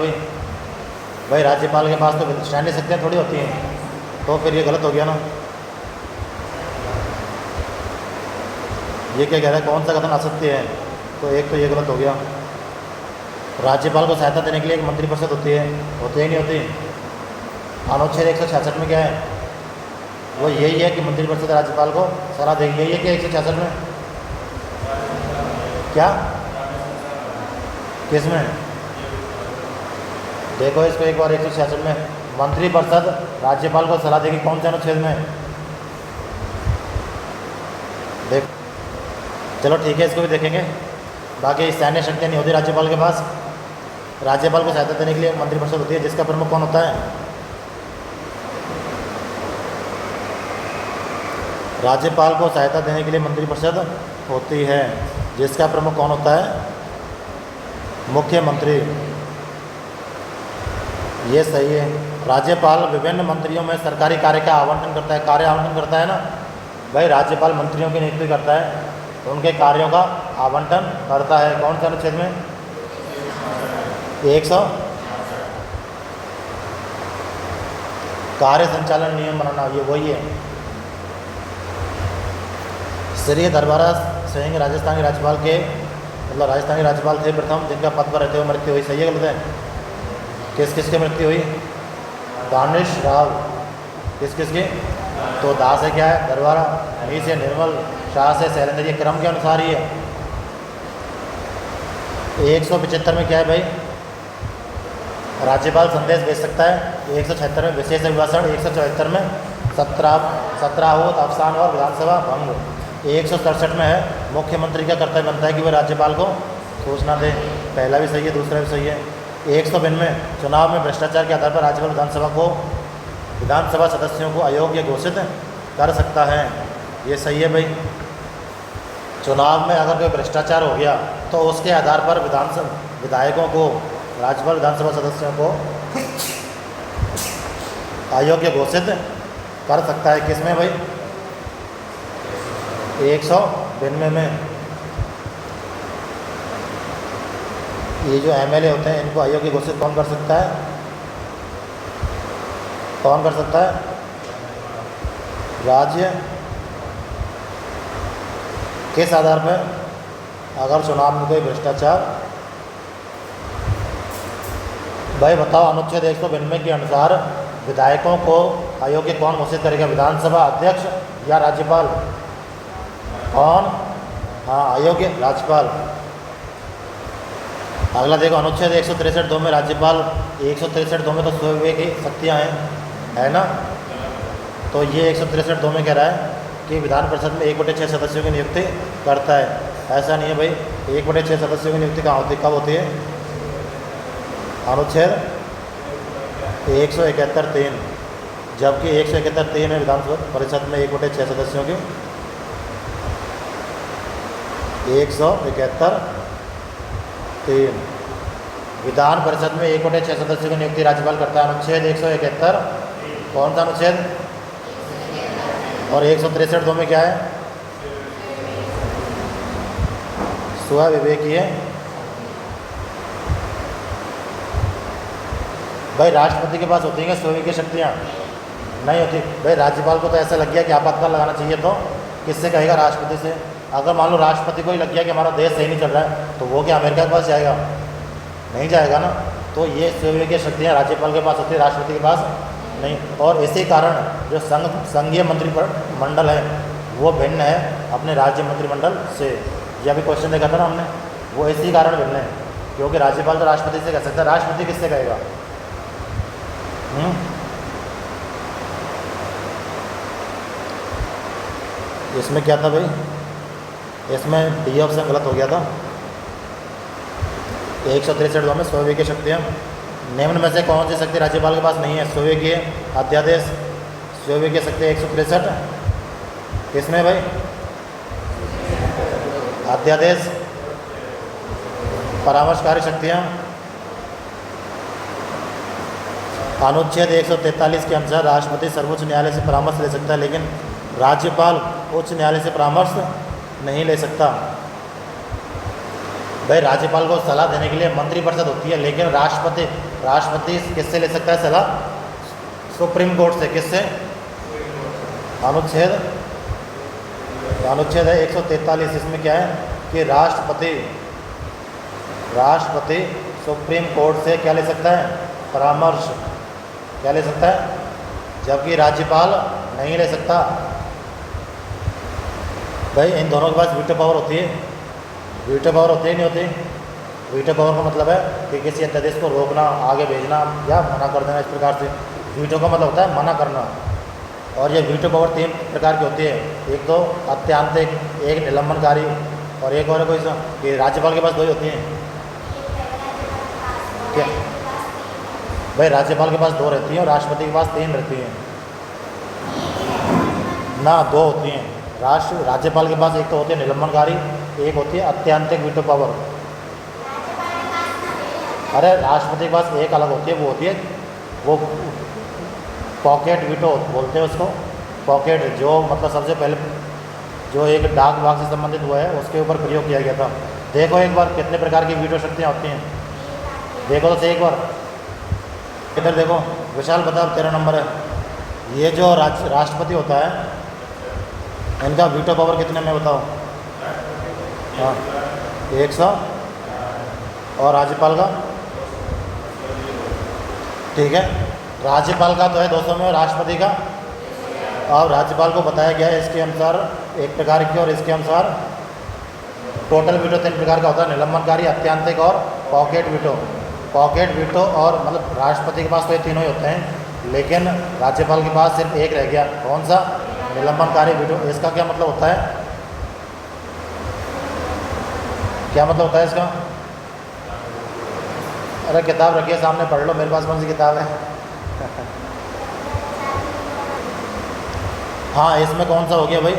भाई राज्यपाल के पास तो सैन्य शक्तियाँ थोड़ी होती हैं, तो फिर ये गलत हो गया ना। ये क्या कह रहा है, कौन सा कथन असत्य है, तो एक तो ये गलत हो गया। राज्यपाल को सहायता देने के लिए एक मंत्रिपरिषद होती है, होती ही नहीं होती। अनुच्छेद 166 में क्या है, वो यही है कि मंत्रिपरिषद राज्यपाल को सलाह देगी। यही है कि 166 में क्या, किस में, देखो इसको एक बार 166 में मंत्रिपरिषद राज्यपाल को सलाह देगी, कौन से अनुच्छेद में, देख। चलो ठीक है, इसको भी देखेंगे। बाकी सैन्य शक्तियाँ नहीं होती राज्यपाल के पास। राज्यपाल को सहायता देने के लिए मंत्रिपरिषद होती है, जिसका प्रमुख कौन होता है, राज्यपाल को सहायता देने के लिए मंत्रिपरिषद होती है, जिसका प्रमुख कौन होता है, मुख्यमंत्री। ये सही है। राज्यपाल विभिन्न मंत्रियों में सरकारी कार्य का आवंटन करता है, कार्य आवंटन करता है ना। भाई राज्यपाल मंत्रियों की नियुक्ति करता है, तो उनके कार्यों का आवंटन करता है। कौन से अनुच्छेद में, 100 कार्य संचालन नियम बनाना, ये वही है। श्री दरबारा सिंह राजस्थानी राज्यपाल के, मतलब राजस्थानी राज्यपाल थे प्रथम जिनका पद पर रहते हुए मृत्यु हुई। सही है गलत है, किस किस की मृत्यु हुई, दानिश राव, किस किस की, तो दा से क्या है दरबारा, नी से निर्मल, शाह से शैलेंद्र, ये क्रम के अनुसार ही है। 175 में क्या है भाई, राज्यपाल संदेश भेज सकता है। 176 में विशेष अभिभाषण, 174 में 17 अवसान और विधानसभा भंग। 167 में है मुख्यमंत्री का कर्तव्य बनता है कि वह राज्यपाल को सूचना दे। पहला भी सही है, दूसरा भी सही है। 152 में चुनाव में भ्रष्टाचार के आधार पर राज्यपाल विधानसभा सदस्यों को अयोग्य घोषित कर सकता है। ये सही है भाई। चुनाव में अगर कोई भ्रष्टाचार हो गया तो उसके आधार पर विधायकों को, राज्यपाल विधानसभा सदस्यों को अयोग्य घोषित कर सकता है। किसमें भाई, 192 में। ये जो एमएलए होते हैं इनको अयोग्य घोषित कौन कर सकता है, कौन कर सकता है, राज्य। किस आधार पर, अगर चुनाव में कोई भ्रष्टाचार। भाई बताओ, अनुच्छेद 192 के अनुसार विधायकों को अयोग्य कौन घोषित करेगा, विधानसभा अध्यक्ष या राज्यपाल, कौन, हाँ अयोग्य राज्यपाल। अगला देखो, अनुच्छेद 163(2) में राज्यपाल, 163(2) में तो स्वयं की शक्तियाँ हैं, है ना। तो ये 163(2) में कह रहा है कि विधान परिषद में 1/6 सदस्यों की नियुक्ति करता है। ऐसा नहीं है भाई, 1/6 सदस्यों की नियुक्ति कहाँ होती, कब होती है, अनुच्छेद 171(3), जबकि 171(3) है विधान परिषद में 1/6 सदस्यों की। 171(3) विधान परिषद में 1/6 सदस्यों की नियुक्ति राज्यपाल करता है। अनुच्छेद 171, कौन सा अनुच्छेद, और 163(2) में क्या है, स्व विवेकीय भाई राष्ट्रपति के पास होती हैं स्वयं की शक्तियाँ? नहीं होती। भाई राज्यपाल को तो ऐसा लग गया कि आपातकाल लगाना चाहिए, तो किससे कहेगा? राष्ट्रपति से। अगर मान लो राष्ट्रपति को ही लग गया कि हमारा देश सही नहीं चल रहा है, तो वो क्या अमेरिका के पास जाएगा? नहीं जाएगा ना। तो ये स्वयं की शक्तियाँ राज्यपाल के पास होती है, राष्ट्रपति के पास नहीं। और इसी कारण जो संघीय मंत्रिमंडल है वो भिन्न है अपने राज्य मंत्रिमंडल से। यह भी क्वेश्चन देखा था ना हमने, वो इसी कारण भिन्न है, क्योंकि राज्यपाल तो राष्ट्रपति से कह सकता है, राष्ट्रपति किससे कहेगा? इसमें क्या था भाई? इसमें डी ऑप्शन गलत हो गया था। 163 में स्वयं की शक्तियाँ, निम्न में से कौन सी शक्ति राज्यपाल के पास नहीं है? स्वयं की अध्यादेश, स्वयं की शक्ति 163 किसमें भाई? अध्यादेश, परामर्शकारी शक्तियाँ। अनुच्छेद 143 के अनुसार राष्ट्रपति सर्वोच्च न्यायालय से परामर्श ले सकता है, लेकिन राज्यपाल उच्च न्यायालय से परामर्श नहीं ले सकता। भाई राज्यपाल को सलाह देने के लिए मंत्रिपरिषद होती है, लेकिन राष्ट्रपति किससे ले सकता है सलाह? सुप्रीम कोर्ट से। किससे? अनुच्छेद है 143। इसमें क्या है कि राष्ट्रपति सुप्रीम कोर्ट से क्या ले सकता है? परामर्श। क्या ले सकता है? जबकि राज्यपाल नहीं ले सकता। भाई इन दोनों के पास वीटो पावर होती है। वीटो पावर होती है नहीं होती? वीटो पावर का मतलब है कि किसी अध्यादेश को रोकना, आगे भेजना या मना कर देना। इस प्रकार से वीटो का मतलब होता है मना करना। और ये वीटो पावर 3 प्रकार की होती है। एक तो अत्यांतिक, एक निलंबनकारी, और एक और कोई सा कि राज्यपाल के पास 2 ही होती हैं। क्या भाई? राज्यपाल के पास 2 रहती हैं और राष्ट्रपति के पास 3 रहती हैं ना, 2 होती हैं। राज्यपाल के पास एक तो होती है निलंबनकारी, एक होती है अत्यांतिक वीटो पावर। अरे राष्ट्रपति के पास एक अलग होती है, वो होती है वो पॉकेट वीटो बोलते हैं उसको। पॉकेट जो मतलब सबसे पहले जो एक डाक विभाग से संबंधित हुआ है उसके ऊपर प्रयोग किया गया था। देखो एक बार कितने प्रकार की वीटो शक्तियाँ होती हैं, देखो तो सही एक बार। इधर देखो विशाल, बता 13 नंबर है। ये जो राष्ट्रपति होता है, इनका वीटो पावर कितने में बताओ? हाँ 100। और राज्यपाल का? ठीक है, राज्यपाल का तो है 200 में, और राष्ट्रपति का? और राज्यपाल को बताया गया है इसके अनुसार 1 प्रकार की, और इसके अनुसार टोटल वीटो 3 प्रकार का होता है, निलंबनकारी, अत्यांतिक और पॉकेट वीटो। पॉकेट वीटो और मतलब राष्ट्रपति के पास तो ये तीनों ही होते हैं, लेकिन राज्यपाल के पास सिर्फ एक रह गया। कौन सा? निलंबनकारी वीटो। इसका क्या मतलब होता है? क्या मतलब होता है इसका? अरे किताब रखिए सामने, पढ़ लो। मेरे पास कौन सी किताब है? हाँ, इसमें कौन सा हो गया भाई?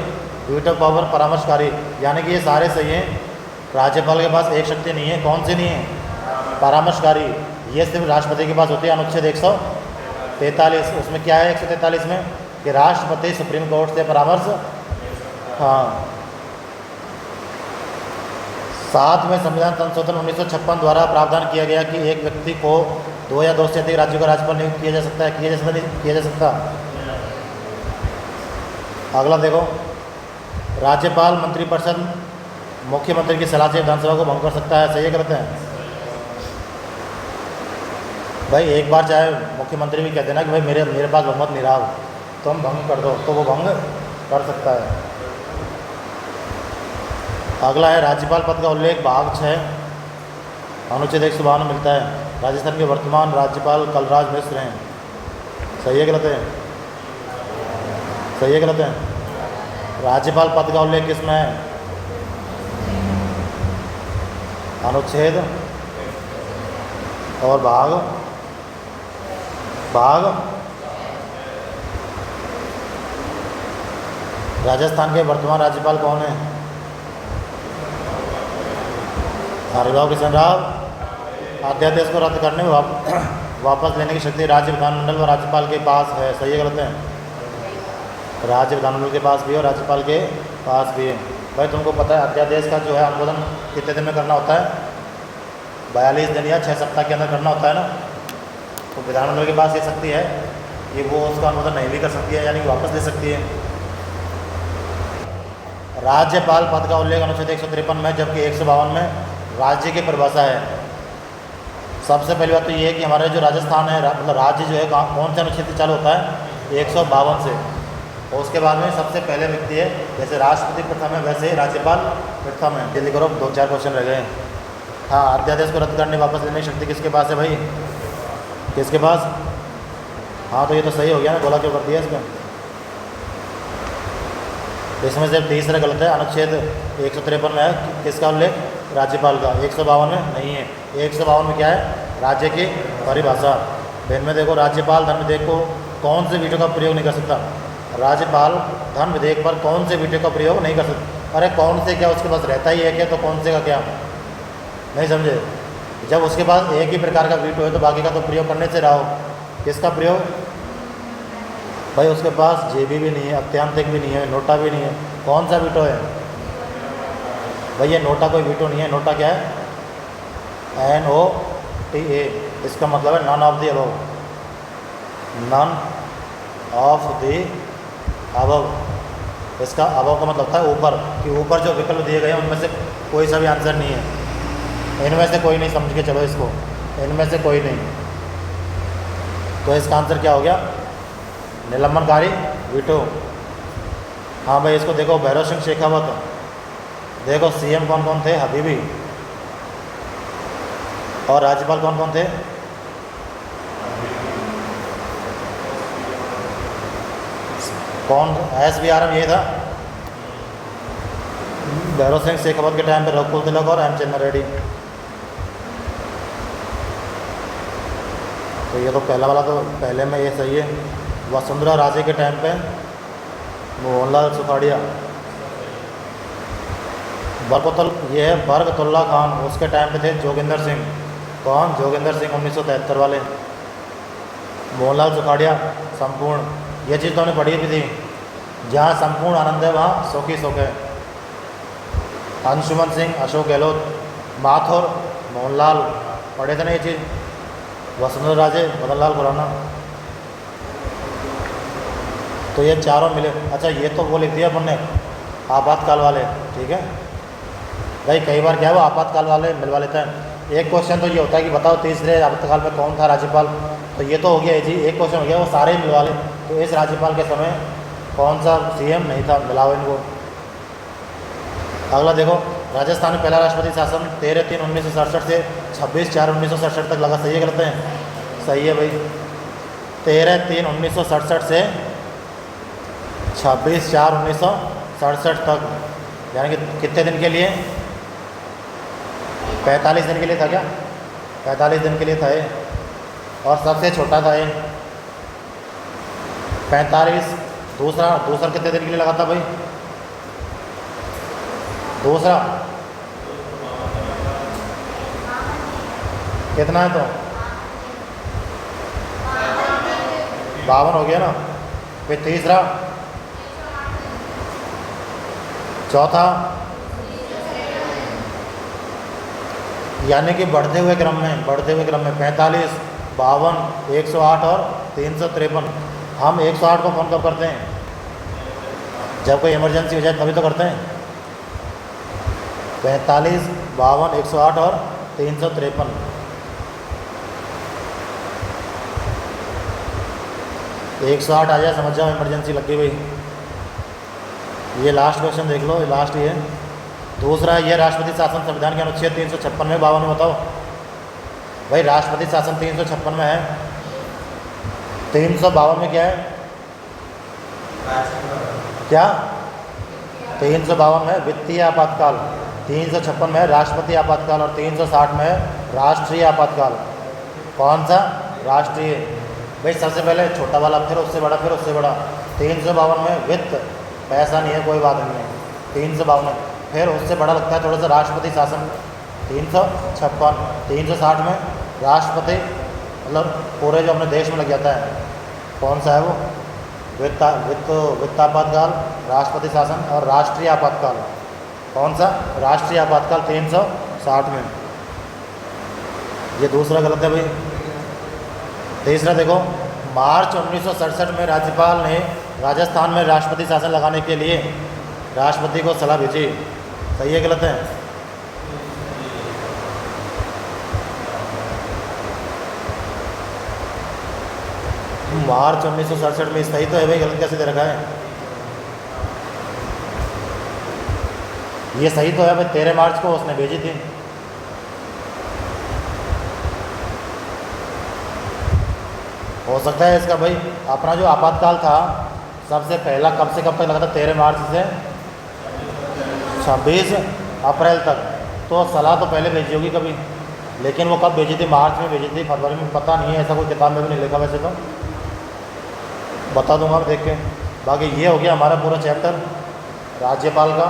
वीटो पावर, परामर्शकारी, यानी कि ये सारे सही हैं। राज्यपाल के पास एक शक्ति नहीं है। कौन सी नहीं है? परामर्शकारी। ये सिर्फ राष्ट्रपति के पास होती है। अनुच्छेद 143। उसमें क्या है 143 में? कि राष्ट्रपति सुप्रीम कोर्ट से परामर्श। हाँ, 7वें संविधान संशोधन 1956 द्वारा प्रावधान किया गया कि एक व्यक्ति को 2 या 2 से अधिक राज्यों का राज्यपाल नियुक्त किया जा सकता है। किया जा सकता। अगला देखो, राज्यपाल मंत्रिपरिषद मुख्यमंत्री की सलाह से विधानसभा को भंग कर सकता है। सही है गलत है? भाई एक बार चाहे मुख्यमंत्री भी कह देना कि भाई मेरे पास बहुमत नहीं रहा, तुम भंग कर दो, तो वो भंग कर सकता है। अगला है राज्यपाल पद का उल्लेख भाग 6 अनुच्छेद 152 में मिलता है। राजस्थान के वर्तमान राज्यपाल कलराज मिश्र हैं। सही है गलत है? सही है गलत है? राज्यपाल पद का उल्लेख किसमें है? अनुच्छेद और भाग राजस्थान के वर्तमान राज्यपाल कौन है? हरिभाऊ कृष्ण राव। अध्यादेश को रद्द करने में वापस लेने की शक्ति राज्य विधानमंडल व राज्यपाल के पास है। सही है गलत है? राज्य विधानमंडल के पास भी है और राज्यपाल के पास भी है। भाई तुमको पता है अध्यादेश का जो है अनुमोदन कितने दिन में करना होता है? 42 दिन या 6 सप्ताह के अंदर करना होता है ना। तो विधानमंडल के पास ये शक्ति है कि वो उसका अनुमोदन नहीं भी कर सकती है, यानी कि वापस ले सकती है। राज्यपाल पद का उल्लेख अनुच्छेद 153 में, जबकि 152 में राज्य की परिभाषा है। सबसे पहली बात तो ये है कि हमारे जो राजस्थान है, मतलब राज्य जो है कौन से अनुच्छेद से चालू होता है, 152 से। और उसके बाद में सबसे पहले व्यक्ति है, जैसे राष्ट्रपति प्रथम है वैसे ही राज्यपाल प्रथम है। जल्दी करो, 2-4 क्वेश्चन रह गए। हाँ, अध्यादेश को रद्द करने वापस लेने की शक्ति किसके पास है भाई? किसके पास? हाँ, तो ये तो सही हो गया ना, बोला क्यों कर दिया इसमें? इसमें से तीसरा गलत है। अनुच्छेद 153 में है किसका उल्लेख? राज्यपाल का। 152 में नहीं है। 152 में क्या है? राज्य की परिभाषा। इनमें देखो, राज्यपाल धन विधेयक को कौन से वीटो का प्रयोग नहीं कर सकता? राज्यपाल धन विधेयक पर कौन से वीटो का प्रयोग नहीं कर सकता? अरे कौन से क्या, उसके पास रहता ही है क्या? तो कौन से का क्या? नहीं समझे? जब उसके पास एक ही प्रकार का वीटो है तो बाकी का तो प्रयोग करने से रहा हो। किसका प्रयोग भाई? उसके पास जेबी भी नहीं है, अत्यांतिक भी नहीं है, नोटा भी नहीं है। कौन सा वीटो है भाई? ये नोटा कोई वीटो नहीं है। नोटा क्या है? NOTA। इसका मतलब है none of the above. None of the above. इसका अबव का मतलब होता है ऊपर, कि ऊपर जो विकल्प दिए गए हैं उनमें से कोई सा भी आंसर नहीं है। इनमें से कोई नहीं, समझ के चलो इसको, इनमें से कोई नहीं। तो इसका आंसर क्या हो गया? निलंबनकारी वीटो। हाँ भाई, इसको देखो, भैरव सिंह शेखावत। देखो CM कौन कौन थे? हबीबी। और राज्यपाल कौन कौन थे? कौन? SBRM ये था। भैरव सिंह शेखावत के टाइम पे रघुकुल तिलक और M चंद्र रेड्डी। तो ये तो पहला वाला, तो पहले में ये सही है। वसुंधरा राजे के टाइम पे मोहनलाल सुखाड़िया। ये है बरकतुल्ला खान, उसके टाइम पे थे जोगिंदर सिंह। कौन? जोगिंदर सिंह, 1973 वाले। मोहनलाल सुखाड़िया संपूर्ण, ये चीज़ तो हमने पढ़ी भी थी। जहाँ संपूर्ण आनंद है वहाँ सुख ही सुख है। अंशुमन सिंह, अशोक गहलोत, माथुर, मोहनलाल, पढ़े थे ना ये चीज़। वसुंधरा राजे, मदन लाल खुराना। तो ये चारों मिले। अच्छा, ये तो वो लिख दिया अपन ने आपातकाल वाले, ठीक है भाई। कई बार क्या है, वो आपातकाल वाले मिलवा लेते हैं। एक क्वेश्चन तो ये होता है कि बताओ तीसरे आपातकाल में कौन था राज्यपाल? तो ये तो हो गया जी, एक क्वेश्चन हो गया, वो सारे ही मिलवा ले। तो इस राज्यपाल के समय कौन सा CM नहीं था? मिलाओ इनको। अगला देखो, राजस्थान में पहला राष्ट्रपति शासन 13/3/1967 से 26/4/1967 तक लगा। सही है गलत है? सही है भाई। 13/3/1967 से 26/4/1967 तक, यानी कि कितने दिन के लिए? 45 दिन के लिए था क्या? 45 दिन के लिए था ये। और सबसे छोटा था ये 45। दूसरा कितने दिन के लिए लगा था भाई? दूसरा कितना है? तो 52 हो गया ना। फिर तीसरा, चौथा, यानी कि बढ़ते हुए क्रम में 45, 52, 108 और 353। हम 108 को कौन कब करते हैं? जब कोई इमरजेंसी हो जाए तभी तो करते हैं। 45, 52, 108 और 353। एक 108 आ जाए, समझ जाओ इमरजेंसी लग गई भाई। ये लास्ट क्वेश्चन देख लो, ये लास्ट ही है। दूसरा, यह राष्ट्रपति शासन संविधान के अनुच्छेद 356 में 52 में बताओ भाई। राष्ट्रपति शासन 356 में है। 352 में क्या है? क्या? 352 में वित्तीय आपातकाल, 356 में राष्ट्रपति आपातकाल और 360 में राष्ट्रीय आपातकाल। कौन सा? राष्ट्रीय भाई। सबसे पहले छोटा वाला, फिर उससे बड़ा, फिर उससे बड़ा। 352 में वित्त, पैसा नहीं है, कोई बात नहीं है। 352 में फिर उससे बड़ा लगता है थोड़ा सा राष्ट्रपति शासन, 356। 360 में राष्ट्रपति, मतलब पूरे जो अपने देश में लग जाता है। कौन सा है वो? वित्त आपातकाल, राष्ट्रपति शासन और राष्ट्रीय आपातकाल। कौन सा? राष्ट्रीय आपातकाल 360 में। ये दूसरा गलत है भाई। तीसरा देखो, मार्च 1967 में राज्यपाल ने राजस्थान में राष्ट्रपति शासन लगाने के लिए राष्ट्रपति को सलाह भेजी। सही है गलत है? मार्च 1967 में सही तो है भाई, गलत कैसे दे रखा है? ये सही तो है भाई, 13 मार्च को उसने भेजी थी। हो सकता है इसका भाई अपना जो आपातकाल था सबसे पहला कब से कब तक लगा था? 13 मार्च से 26 अप्रैल तक। तो सलाह तो पहले भेजी होगी कभी, लेकिन वो कब भेजी थी? मार्च में भेजी थी, फरवरी में पता नहीं है, ऐसा कोई किताब में भी नहीं लिखा। वैसे तो बता दूंगा मैं देख के। बाकी ये हो गया हमारा पूरा चैप्टर राज्यपाल का।